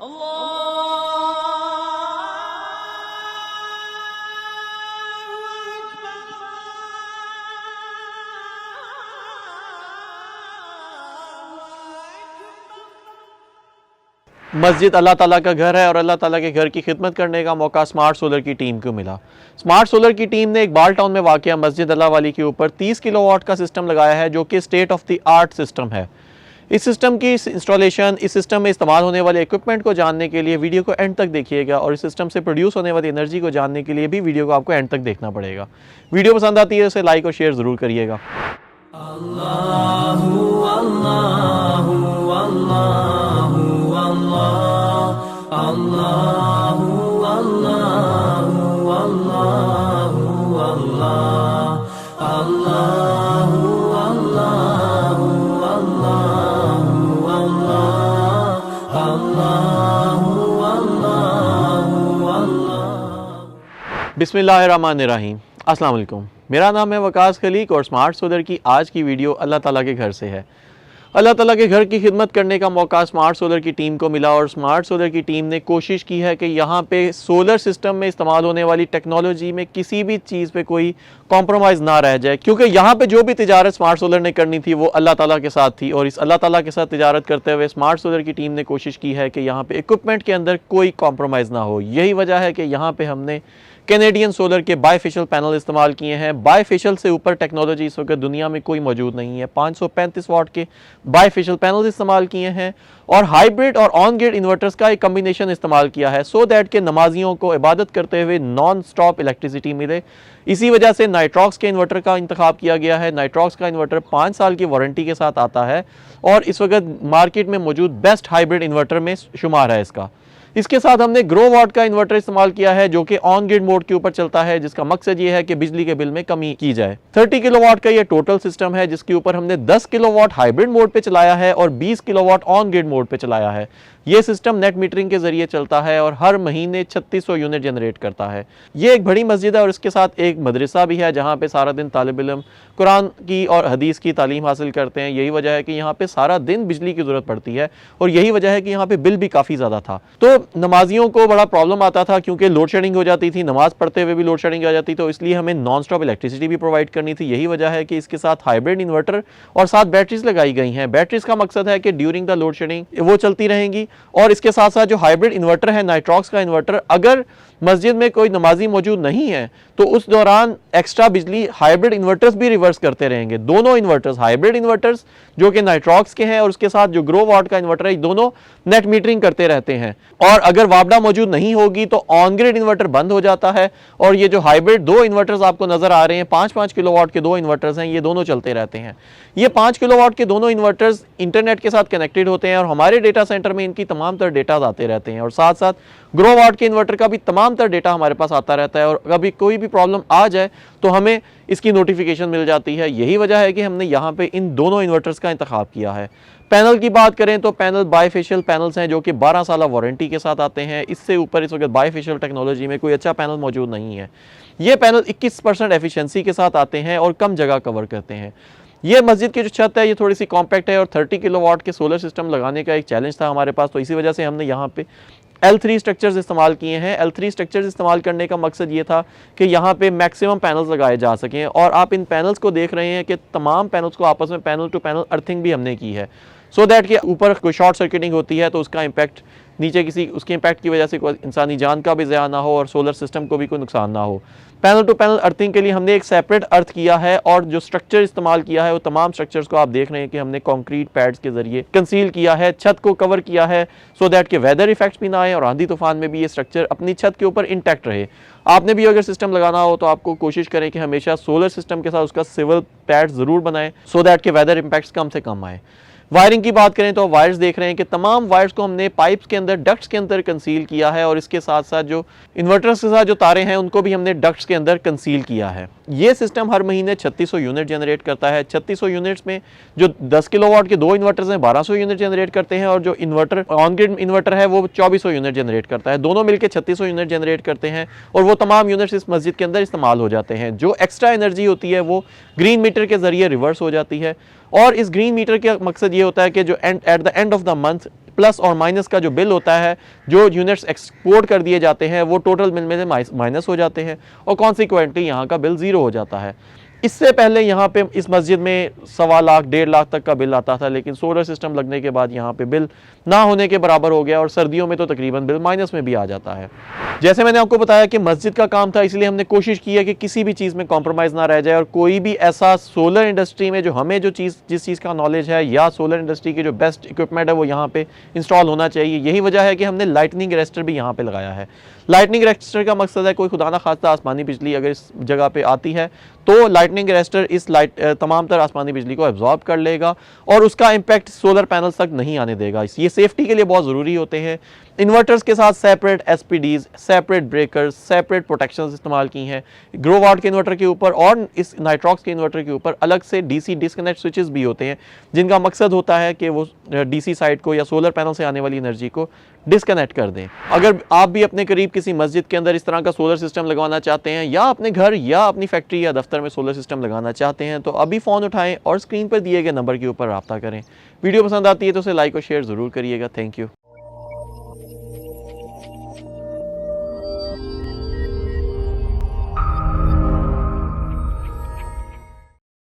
मस्जिद अल्लाह ताला का घर है और अल्लाह ताला के घर की खिदमत करने का मौका स्मार्ट सोलर की टीम को मिला। स्मार्ट सोलर की टीम ने इकबाल टाउन में वाक़िया मस्जिद अल्लाह वाली के ऊपर 30 किलोवाट का सिस्टम लगाया है, जो कि state of the art system है। इस सिस्टम की इंस्टॉलेशन, इस सिस्टम में इस्तेमाल होने वाले इक्विपमेंट को जानने के लिए वीडियो को एंड तक देखिएगा, और इस सिस्टम से प्रोड्यूस होने वाली एनर्जी को जानने के लिए भी वीडियो को आपको एंड तक देखना पड़ेगा। वीडियो पसंद आती है उसे लाइक और शेयर ज़रूर करिएगा। बिस्मिल्लाहिर्रहमानिर्रहीम। अस्सलाम वालेकुम। मेरा नाम है वकास खलीक और स्मार्ट सोलर की आज की वीडियो अल्लाह ताला के घर से है। अल्लाह ताला के घर की खिदमत करने का मौका स्मार्ट सोलर की टीम को मिला और स्मार्ट सोलर की टीम ने कोशिश की है कि यहाँ पे सोलर सिस्टम में इस्तेमाल होने वाली टेक्नोलॉजी में किसी भी चीज़ पे कोई कॉम्प्रोमाइज़ ना रह जाए, क्योंकि यहाँ पे जो भी तिजारत स्मार्ट सोलर ने करनी थी वो अल्लाह ताला के साथ थी, और इस अल्लाह ताला के साथ तिजारत करते हुए स्मार्ट सोलर की टीम ने कोशिश की है कि यहाँ पे इक्विपमेंट के अंदर कोई कॉम्प्रोमाइज़ ना हो। यही वजह है कि यहाँ पे हमने कैनेडियन सोलर के बायफेशियल पैनल इस्तेमाल किए हैं। बायफेशियल से ऊपर टेक्नोलॉजी इस वक्त दुनिया में कोई मौजूद नहीं है। 535 वाट के बायफेशियल पैनल इस्तेमाल किए हैं और हाइब्रिड और ऑन ग्रिड इन्वर्टर्स का एक कम्बिनेशन इस्तेमाल किया है, सो दैट के नमाजियों को इबादत करते हुए नॉन स्टॉप इलेक्ट्रिसिटी मिले। इसी वजह से नाइट्रॉक्स के इन्वर्टर का इंतखाब किया गया है। नाइट्रॉक्स का इन्वर्टर 5 साल की वारंटी के साथ आता है और इस वक्त मार्केट में मौजूद बेस्ट हाइब्रिड इन्वर्टर में शुमार है इसका। इसके साथ हमने ग्रो वाट का इन्वर्टर इस्तेमाल किया है, जो कि ऑन ग्रिड मोड के ऊपर चलता है, जिसका मकसद ये है कि बिजली के बिल में कमी की जाए। 30 किलोवाट का ये टोटल सिस्टम है, जिसके ऊपर हमने 10 किलोवाट हाइब्रिड मोड पे चलाया है और 20 किलोवाट ऑन ग्रिड मोड पे चलाया है। ये सिस्टम नेट मीटरिंग के जरिए चलता है और हर महीने 3600 यूनिट जनरेट करता है। ये एक बड़ी मस्जिद है और इसके साथ एक मदरसा भी है, जहाँ पे सारा दिन तालिब इल्म कुरान की और हदीस की तालीम हासिल करते हैं। यही वजह है कि यहाँ पे सारा दिन बिजली की ज़रूरत पड़ती है और यही वजह है कि यहाँ पे बिल भी काफ़ी ज़्यादा था। तो नमाजियों को बड़ा प्रॉब्लम आता था, क्योंकि लोड शेडिंग हो जाती थी, नमाज पढ़ते हुए भी लोड शेडिंग आ जाती, तो इसलिए हमें नॉन स्टॉप इलेक्ट्रिसिटी भी प्रोवाइड करनी थी। यही वजह है कि इसके साथ हाइब्रिड इन्वर्टर और साथ बैटरीज लगाई गई हैं। बैटरीज का मकसद है कि ड्यूरिंग द लोड शेडिंग वो चलती रहेंगी, और इसके साथ साथ जो हाइब्रिड इन्वर्टर है नाइट्रॉक्स का इन्वर्टर, अगर मस्जिद में कोई नमाजी मौजूद नहीं है तो उस दौरान एक्स्ट्रा बिजली हाइब्रिड इन्वर्टर्स भी रिवर्स करते रहेंगे। दोनों इन्वर्टर्स, हाइब्रिड इन्वर्टर्स जो कि नाइट्रॉक्स के हैं और उसके साथ जो ग्रो वाट का इन्वर्टर है, दोनों नेट मीटरिंग करते रहते हैं। और अगर वापडा मौजूद नहीं होगी तो ऑन ग्रिड इन्वर्टर बंद हो जाता है, और ये जो हाइब्रिड 2 इन्वर्टर्स आपको नजर आ रहे हैं, 5-5 किलोवाट के 2 इन्वर्टर्स हैं, ये दोनों चलते रहते हैं। ये 5 किलोवाट के दोनों इन्वर्टर्स इंटरनेट के साथ कनेक्टेड होते हैं और हमारे डेटा सेंटर में इनकी तमाम तरह डेटा आते रहते हैं, और साथ साथ ग्रो वाट के इन्वर्टर का भी तमाम तरह डेटा हमारे पास आता रहता है, और कभी कोई भी प्रॉब्लम आ जाए तो हमें इसकी नोटिफिकेशन मिल जाती है। यही वजह है कि हमने यहाँ पे इन दोनों इन्वर्टर्स का इंतखाब किया है। पैनल की बात करें तो पैनल बायफेशियल पैनल्स हैं, जो कि 12 साल वारंटी के साथ आते हैं। इससे ऊपर इस वक्त बायफेशियल टेक्नोलॉजी में कोई अच्छा पैनल मौजूद नहीं है। ये पैनल 21% एफिशिएंसी के साथ आते हैं और कम जगह कवर करते हैं। ये मस्जिद की जो छत है ये थोड़ी सी कॉम्पैक्ट है और 30 किलोवाट के सोलर सिस्टम लगाने का एक चैलेंज था हमारे पास, तो इसी वजह से हमने यहाँ पे L3 स्ट्रक्चर्स इस्तेमाल किए हैं। L3 स्ट्रक्चर्स इस्तेमाल करने का मकसद ये था कि यहाँ पे मैक्सिमम पैनल्स लगाए जा सकें, और आप इन पैनल्स को देख रहे हैं कि तमाम पैनल्स को आपस में पैनल टू पैनल अर्थिंग भी हमने की है, सो दैट कि ऊपर कोई शॉर्ट सर्किटिंग होती है तो उसका इम्पैक्ट नीचे किसी उसके इम्पैक्ट की वजह से कोई इंसानी जान का भी ज़या ना हो और सोलर सिस्टम को भी कोई नुकसान ना हो। पैनल टू पैनल अर्थिंग के लिए हमने एक सेपरेट अर्थ किया है, और जो स्ट्रक्चर इस्तेमाल किया है वो तमाम स्ट्रक्चर्स को आप देख रहे हैं कि हमने कंक्रीट पैड्स के जरिए कंसील किया है, छत को कवर किया है, सो दैट के वेदर इफेक्ट्स भी ना आए और आंधी तूफान में भी ये स्ट्रक्चर अपनी छत के ऊपर इंटैक्ट रहे। आपने भी अगर सिस्टम लगाना हो तो आपको कोशिश करें कि हमेशा सोलर सिस्टम के साथ उसका सिविल पैड ज़रूर बनाएं, सो दैट के वेदर इम्पैक्ट्स कम से कम आए। वायरिंग की बात करें तो वायर्स देख रहे हैं कि तमाम वायर्स को हमने पाइप्स के अंदर, डक्ट्स के अंदर कंसील किया है, और इसके साथ साथ जो इन्वर्टर्स के साथ जो तारे हैं उनको भी हमने डक्ट्स के अंदर कंसील किया है। ये सिस्टम हर महीने 3600 यूनिट जनरेट करता है। 3600 यूनिट्स में जो 10 किलोवाट के 2 इन्वर्टर्स हैं 1200 यूनिट जनरेट करते हैं, और जो इन्वर्टर ऑन ग्रिड इन्वर्टर है वो 2400 यूनिट जनरेट करता है। दोनों मिलकर 3600 यूनिट जनरेट करते हैं, और वो तमाम यूनिट्स इस मस्जिद के अंदर इस्तेमाल हो जाते हैं। जो एक्स्ट्रा एनर्जी होती है वो ग्रीन मीटर के जरिए रिवर्स हो जाती है, और इस ग्रीन मीटर का मकसद ये होता है कि जो at the end of the month plus और माइनस का जो बिल होता है, जो यूनिट्स एक्सपोर्ट कर दिए जाते हैं वो टोटल बिल में से माइनस हो जाते हैं और कॉन्सिक्वेंटली यहाँ का बिल ज़ीरो हो जाता है। इससे पहले यहाँ पे इस मस्जिद में 1.25 लाख 1.5 लाख तक का बिल आता था, लेकिन सोलर सिस्टम लगने के बाद यहाँ पे बिल ना होने के बराबर हो गया और सर्दियों में तो तकरीबन बिल माइनस में भी आ जाता है। जैसे मैंने आपको बताया कि मस्जिद का काम था, इसलिए हमने कोशिश की है कि किसी भी चीज़ में कॉम्प्रोमाइज़ ना रह जाए और कोई भी ऐसा सोलर इंडस्ट्री में जो हमें जो चीज़ जिस चीज़ का नॉलेज है या सोलर इंडस्ट्री की जो बेस्ट इक्विपमेंट है वो यहाँ पे इंस्टॉल होना चाहिए। यही वजह है कि हमने लाइटनिंग अरेस्टर भी यहाँ पे लगाया है। लाइटनिंग अरेस्टर का मकसद है कोई खुदा ना खास्ता आसमानी बिजली अगर इस जगह पे आती है तो लाइटनिंग अरेस्टर इस तमाम तरह आसमानी बिजली को एब्जॉर्ब कर लेगा और उसका इम्पैक्ट सोलर पैनल्स तक नहीं आने देगा। ये सेफ्टी के लिए बहुत ज़रूरी होते हैं। इन्वर्टर्स के साथ separate SPDs, separate breakers, separate protections इस्तेमाल की हैं। ग्रो वाट के इन्वर्टर के ऊपर और इस नाइट्रॉक्स के इन्वर्टर के ऊपर अलग से डीसी डिस्कनेक्ट स्विचेस भी होते हैं, जिनका मकसद होता है कि वो डीसी साइड को या सोलर पैनल से आने वाली एनर्जी को डिस्कनेक्ट कर दें। अगर आप भी अपने करीब किसी मस्जिद के अंदर इस तरह का सोलर सिस्टम लगवाना चाहते हैं या अपने घर या अपनी फैक्ट्री या दफ्तर में सोलर सिस्टम लगाना चाहते हैं तो अभी फ़ोन उठाएं और स्क्रीन पर दिए गए नंबर के ऊपर रब्ता करें। वीडियो पसंद आती है तो उसे लाइक और शेयर ज़रूर करिएगा। Thank you.